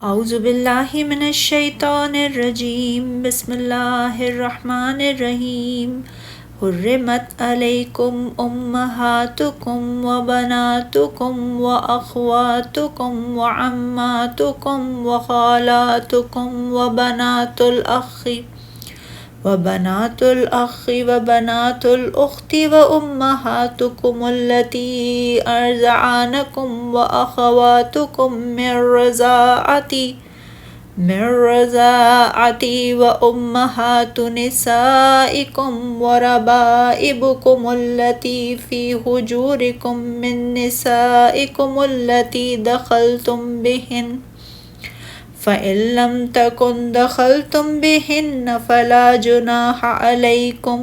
اعوذ باللہ من الشیطان الرجیم بسم اللہ الرحمن الرحیم حرمت علیکم امہاتکم وبناتکم واخواتکم وعماتکم وخالاتکم وبنات الأخ وبنات الأخت وأمهاتكم التي أرضعنكم وأخواتكم من رضاعة وأمهات نسائكم وربائبكم التي في حجوركم من نسائكم التي دخلتم بهن فَإِن لَّمْ تَكُن دَخَلْتُم بِهِنَّ فَلَا جُنَاحَ عَلَيْكُمْ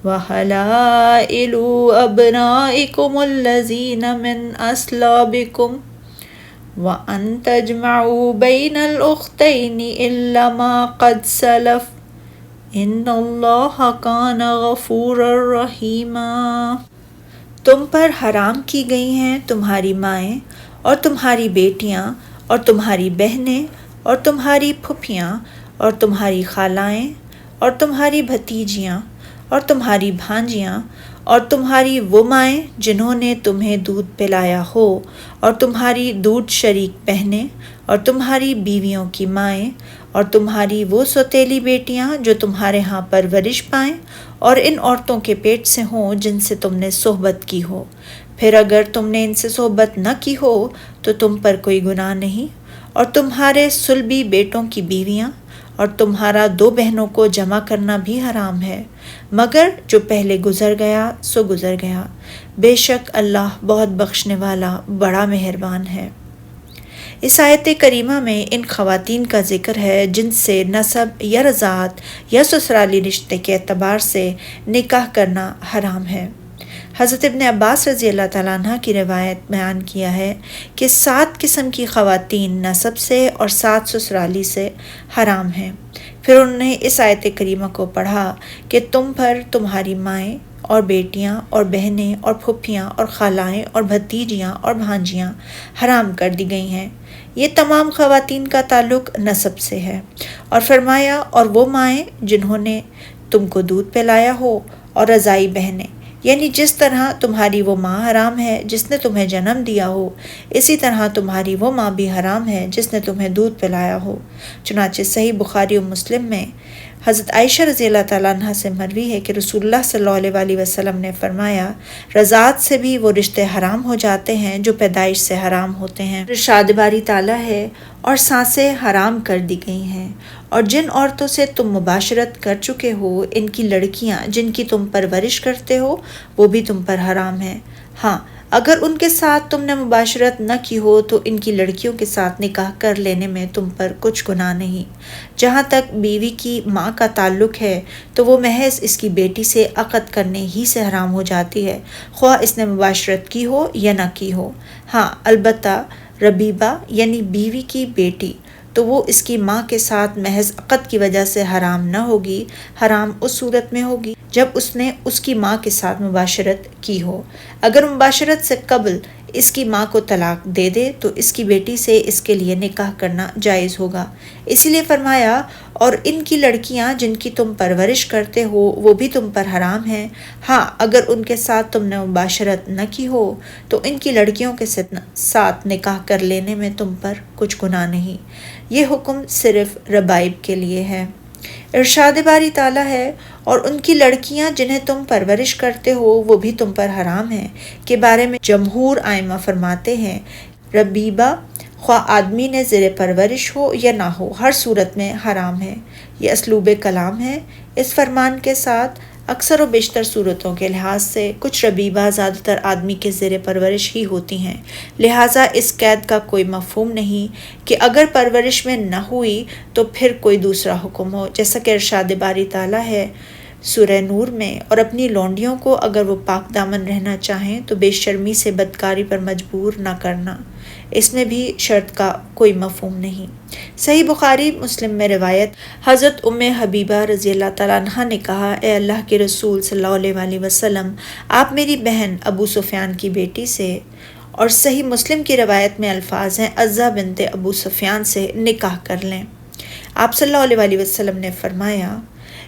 وَحَلَائِلُ أَبْنَائِكُمُ الَّذِينَ مِنْ أَصْلَابِكُمْ وَأَن تَجْمَعُوا بَيْنَ الْأُخْتَيْنِ إِلَّا مَا قَدْ سَلَفَ إِنَّ اللَّهَ كَانَ غَفُورًا رَّحِيمًا۔ تم پر حرام کی گئی ہیں تمہاری مائیں اور تمہاری بیٹیاں اور تمہاری بہنیں اور تمہاری پھپھیاں اور تمہاری خالائیں اور تمہاری بھتیجیاں اور تمہاری بھانجیاں اور تمہاری وہ مائیں جنہوں نے تمہیں دودھ پلایا ہو اور تمہاری دودھ شریک بہنیں اور تمہاری بیویوں کی مائیں اور تمہاری وہ سوتیلی بیٹیاں جو تمہارے ہاں پرورش پائیں اور ان عورتوں کے پیٹ سے ہوں جن سے تم نے صحبت کی ہو، پھر اگر تم نے ان سے صحبت نہ کی ہو تو تم پر کوئی گناہ نہیں، اور تمہارے صلبی بیٹوں کی بیویاں اور تمہارا دو بہنوں کو جمع کرنا بھی حرام ہے، مگر جو پہلے گزر گیا سو گزر گیا، بے شک اللہ بہت بخشنے والا بڑا مہربان ہے۔ اس آیت کریمہ میں ان خواتین کا ذکر ہے جن سے نسب یا رضاعت یا سسرالی رشتے کے اعتبار سے نکاح کرنا حرام ہے۔ حضرت ابن عباس رضی اللہ تعالیٰ عنہ کی روایت بیان کیا ہے کہ 7 قسم کی خواتین نسب سے اور 7 سسرالی سے حرام ہیں۔ پھر انہوں نے اس آیت کریمہ کو پڑھا کہ تم پر تمہاری مائیں اور بیٹیاں اور بہنیں اور پھپھیاں اور خالائیں اور بھتیجیاں اور بھانجیاں حرام کر دی گئی ہیں۔ یہ تمام خواتین کا تعلق نسب سے ہے، اور فرمایا اور وہ مائیں جنہوں نے تم کو دودھ پلایا ہو اور رضائی بہنیں، یعنی جس طرح تمہاری وہ ماں حرام ہے جس نے تمہیں جنم دیا ہو، اسی طرح تمہاری وہ ماں بھی حرام ہے جس نے تمہیں دودھ پلایا ہو۔ چنانچہ صحیح بخاری و مسلم میں حضرت عائشہ رضی اللہ تعالیٰ عنہ سے مروی ہے کہ رسول اللہ صلی اللہ علیہ وسلم نے فرمایا، رضاعت سے بھی وہ رشتے حرام ہو جاتے ہیں جو پیدائش سے حرام ہوتے ہیں۔ ارشاد باری تعالیٰ ہے، اور سانسیں حرام کر دی گئی ہیں، اور جن عورتوں سے تم مباشرت کر چکے ہو ان کی لڑکیاں جن کی تم پرورش کرتے ہو وہ بھی تم پر حرام ہیں۔ ہاں، اگر ان کے ساتھ تم نے مباشرت نہ کی ہو تو ان کی لڑکیوں کے ساتھ نکاح کر لینے میں تم پر کچھ گناہ نہیں۔ جہاں تک بیوی کی ماں کا تعلق ہے تو وہ محض اس کی بیٹی سے عقد کرنے ہی سے حرام ہو جاتی ہے، خواہ اس نے مباشرت کی ہو یا نہ کی ہو۔ ہاں، البتہ ربیبہ یعنی بیوی کی بیٹی تو وہ اس کی ماں کے ساتھ محض عقد کی وجہ سے حرام نہ ہوگی، حرام اس صورت میں ہوگی جب اس نے اس کی ماں کے ساتھ مباشرت کی ہو۔ اگر مباشرت سے قبل اس کی ماں کو طلاق دے دے تو اس کی بیٹی سے اس کے لیے نکاح کرنا جائز ہوگا۔ اسی لیے فرمایا، اور ان کی لڑکیاں جن کی تم پرورش کرتے ہو وہ بھی تم پر حرام ہیں۔ ہاں، اگر ان کے ساتھ تم نے مباشرت نہ کی ہو تو ان کی لڑکیوں کے ساتھ نکاح کر لینے میں تم پر کچھ گناہ نہیں۔ یہ حکم صرف ربائب کے لیے ہے۔ ارشاد باری تعالیٰ ہے، اور ان کی لڑکیاں جنہیں تم پرورش کرتے ہو وہ بھی تم پر حرام ہیں کے بارے میں جمہور ائمہ فرماتے ہیں، ربیبہ خواہ آدمی نے زیر پرورش ہو یا نہ ہو، ہر صورت میں حرام ہے۔ یہ اسلوب کلام ہے۔ اس فرمان کے ساتھ اکثر و بیشتر صورتوں کے لحاظ سے کچھ ربیبہ زیادہ تر آدمی کے زیر پرورش ہی ہوتی ہیں، لہٰذا اس قید کا کوئی مفہوم نہیں کہ اگر پرورش میں نہ ہوئی تو پھر کوئی دوسرا حکم ہو، جیسا کہ ارشاد باری تعالیٰ ہے سورہ نور میں، اور اپنی لونڈیوں کو اگر وہ پاک دامن رہنا چاہیں تو بے شرمی سے بدکاری پر مجبور نہ کرنا، اس میں بھی شرط کا کوئی مفہوم نہیں۔ صحیح بخاری مسلم میں روایت، حضرت ام حبیبہ رضی اللہ تعالیٰ عنہ نے کہا، اے اللہ کے رسول صلی اللہ علیہ وسلم، آپ میری بہن ابو سفیان کی بیٹی سے اور صحیح مسلم کی روایت میں الفاظ ہیں عزہ بنت ابو سفیان سے نکاح کر لیں۔ آپ صلی اللہ علیہ وسلم نے فرمایا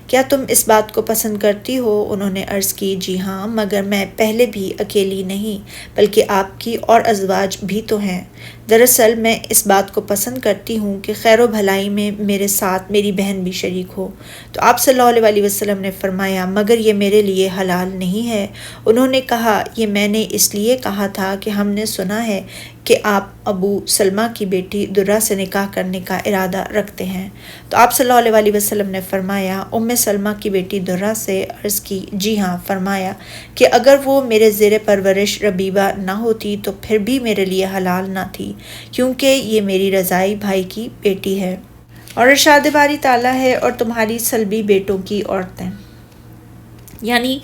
کیا تم اس بات کو پسند کرتی ہو؟ انہوں نے عرض کی جی ہاں، مگر میں پہلے بھی اکیلی نہیں بلکہ آپ کی اور ازواج بھی تو ہیں۔ دراصل میں اس بات کو پسند کرتی ہوں کہ خیر و بھلائی میں میرے ساتھ میری بہن بھی شریک ہو۔ تو آپ صلی اللہ علیہ وسلم نے فرمایا مگر یہ میرے لیے حلال نہیں ہے۔ انہوں نے کہا یہ میں نے اس لیے کہا تھا کہ ہم نے سنا ہے کہ آپ ابو سلمہ کی بیٹی درہ سے نکاح کرنے کا ارادہ رکھتے ہیں۔ تو آپ صلی اللہ علیہ وسلم نے فرمایا ام سلمہ کی بیٹی درہ سے عرض کی جی ہاں۔ فرمایا کہ اگر وہ میرے زیر پرورش ربیبہ نہ ہوتی تو پھر بھی میرے لیے حلال نہ تھی، کیونکہ یہ میری رضائی بھائی کی بیٹی ہے۔ اور ارشاد باری تعالیٰ ہے اور تمہاری سلبی بیٹوں کی عورتیں، یعنی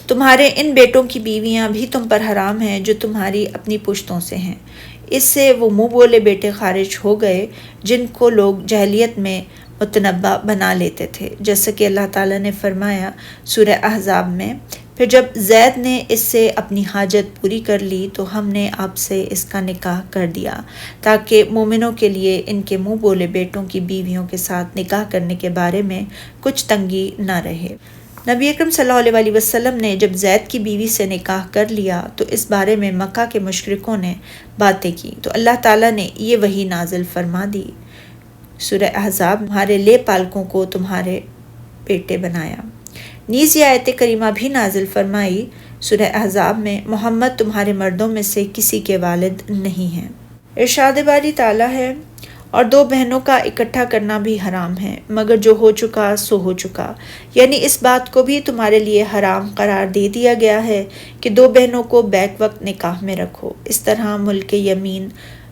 تمہارے ان بیٹوں کی بیویاں بھی تم پر حرام ہیں جو تمہاری اپنی پشتوں سے ہیں۔ اس سے وہ منہ بولے بیٹے خارج ہو گئے جن کو لوگ جاہلیت میں متنبع بنا لیتے تھے، جیسا کہ اللہ تعالیٰ نے فرمایا سورہ احزاب میں، پھر جب زید نے اس سے اپنی حاجت پوری کر لی تو ہم نے آپ سے اس کا نکاح کر دیا تاکہ مومنوں کے لیے ان کے منہ بولے بیٹوں کی بیویوں کے ساتھ نکاح کرنے کے بارے میں کچھ تنگی نہ رہے۔ نبی اکرم صلی اللہ علیہ وسلم نے جب زید کی بیوی سے نکاح کر لیا تو اس بارے میں مکہ کے مشرکوں نے باتیں کی تو اللہ تعالیٰ نے یہ وحی نازل فرما دی، سورہ احزاب، تمہارے لے پالکوں کو تمہارے بیٹے بنایا۔ نیز یہ آیت کریمہ بھی نازل فرمائی سورہ احزاب میں، محمد تمہارے مردوں میں سے کسی کے والد نہیں ہیں۔ ارشاد باری تعالیٰ ہے اور دو بہنوں کا اکٹھا کرنا بھی حرام ہے مگر جو ہو چکا سو ہو چکا، یعنی اس بات کو بھی تمہارے لیے حرام قرار دے دیا گیا ہے کہ دو بہنوں کو بیک وقت نکاح میں رکھو۔ اس طرح ملک یمین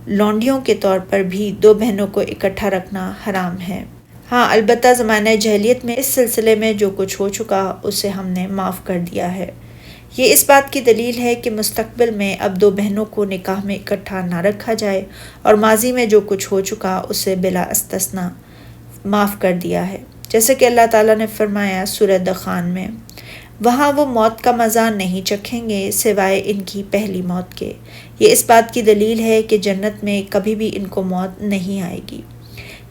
لونڈیوں کے طور پر بھی دو بہنوں کو اکٹھا رکھنا حرام ہے۔ ہاں البتہ زمانہ جاہلیت میں اس سلسلے میں جو کچھ ہو چکا اسے ہم نے معاف کر دیا ہے۔ یہ اس بات کی دلیل ہے کہ مستقبل میں اب دو بہنوں کو نکاح میں اکٹھا نہ رکھا جائے اور ماضی میں جو کچھ ہو چکا اسے بلا استثناء معاف کر دیا ہے، جیسے کہ اللہ تعالیٰ نے فرمایا سورہ دخان میں، وہاں وہ موت کا مزہ نہیں چکھیں گے سوائے ان کی پہلی موت کے۔ یہ اس بات کی دلیل ہے کہ جنت میں کبھی بھی ان کو موت نہیں آئے گی۔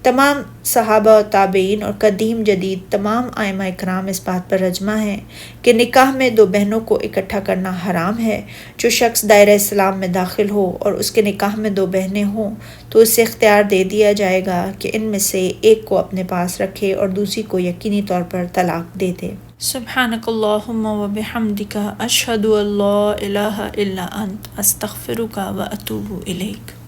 تمام صحابہ و تابعین اور قدیم جدید تمام ائمہ اکرام اس بات پر اجماع ہیں کہ نکاح میں دو بہنوں کو اکٹھا کرنا حرام ہے۔ جو شخص دائرہ اسلام میں داخل ہو اور اس کے نکاح میں دو بہنیں ہوں تو اسے اختیار دے دیا جائے گا کہ ان میں سے ایک کو اپنے پاس رکھے اور دوسری کو یقینی طور پر طلاق دے دے۔ سبحانک اللہم و بحمدک، اشہد ان لا الہ الا انت، استغفرک و اتوب الیک۔